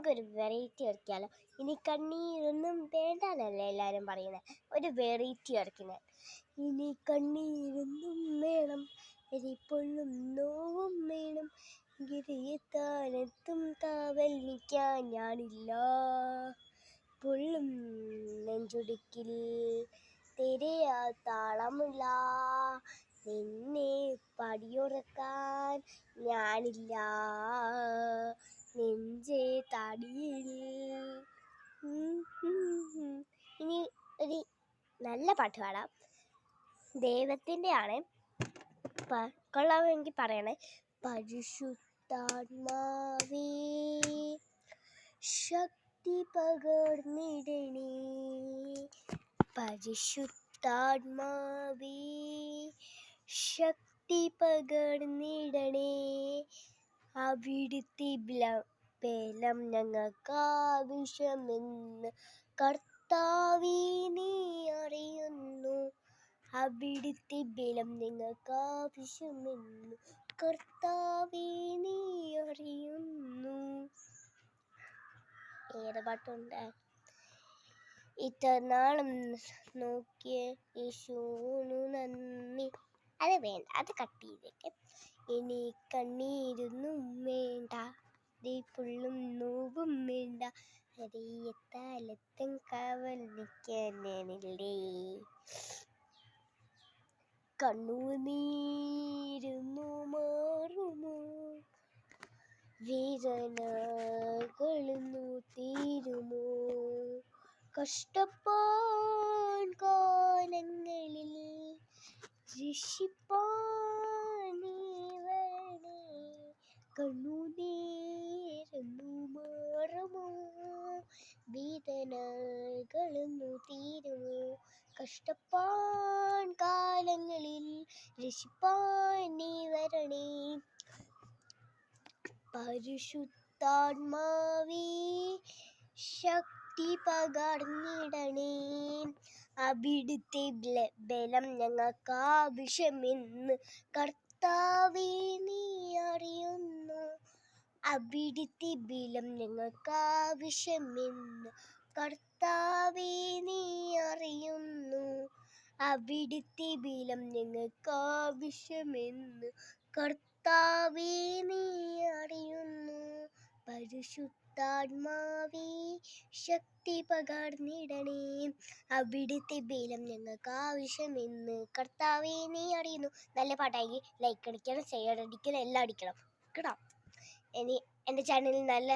നമുക്കൊരു വെറൈറ്റി ഇറക്കിയാലോ? ഇനി കണ്ണീരൊന്നും വേണ്ടാന്നല്ലേ എല്ലാവരും പറയുന്നത്. ഒരു വെറൈറ്റി ഇറക്കുന്നത്. ഇനി കണ്ണീരൊന്നും വേണം, എരിപ്പൊള്ളും നോവും വേണം, ഗിരിയെത്താനെത്തും കാവൽ നിൽക്കാൻ ഞാനില്ല. പൊള്ളും നെഞ്ചുടിക്കിൽ തെരയാ താളമില്ല, നിന്നെ പടിയുറക്കാൻ ഞാനില്ല. നെഞ്ചേ തടിയിൽ. ഇനി ഒരു നല്ല പാട്ട് പാടാം. ദൈവത്തിൻ്റെ ആണ്. കൊള്ളാമെങ്കിൽ പറയണേ. പരിശുദ്ധാത്മാവേ ശക്തി പകർന്നിടണേ, പരിശുദ്ധാത്മാവേ ശക്തി പകർന്നിടണേ, അവിടുത്തെ ബലം ഞങ്ങൾക്കാവശ്യമെന്ന് കർത്താവേ നീ അറിയുന്നു. അവിടുത്തെ ബലം ഞങ്ങൾക്കാവശ്യമെന്ന് കർത്താവേ നീ അറിയുന്നു. ഏത് പാട്ടുണ്ട്? ഇത്രനാളും നോക്കിയ യേശുവിനു നന്ദി. അത് വേണ്ട, അത് കട്ട് ചെയ്തേക്ക്. ഇനി കണ്ണീരൊന്നും വേണ്ട, പുള്ളും നോവും വേണ്ട, ഹരിയത്താലത്തും കാവൽ നിൽക്കാനില്ലേ. കണ്ണുനീരുന്നു മാറുമോ, വേദനകളൊന്നു തീരുമോ, കഷ്ടപ്പാൻ കാലങ്ങളിൽ രക്ഷിപ്പാൻ നീ വരണേ. കണ്ണുനീരുന്നു മാറുമോ, വേദനകളൊന്നു തീരുമോ, കഷ്ടപ്പാൻ കാലങ്ങളിൽ രക്ഷിപ്പാൻ നീ വരണേ. പരിശുദ്ധാത്മാവേ ശക്തി പകർന്നിടണേ, അവിടുത്തെ ബലം ഞങ്ങൾക്കാവശ്യമെന്ന് കർത്താവേ നീ അറിയുന്നു. അവിടുത്തെ ബലം ഞങ്ങൾക്കാവശ്യമെന്ന് കർത്താവേ നീ അറിയുന്നു. അവിടുത്തെ ബലം ഞങ്ങൾക്കാവശ്യമെന്ന് കർത്താവേ നീ അറിയുന്നു. പരിശുദ്ധാത്മാവേ ശക്തി പകർന്നിടണേ, അവിടുത്തെ ബലം ഞങ്ങൾക്കാവശ്യമെന്ന് കർത്താവേ നീ അറിയുന്നു. നല്ല പാട്ടായി ലൈക്ക് അടിക്കണം, ഷെയർ അടിക്കണം, എല്ലാം അടിക്കണം കേട്ടോ. ഇനി എൻ്റെ ചാനലിൽ നല്ല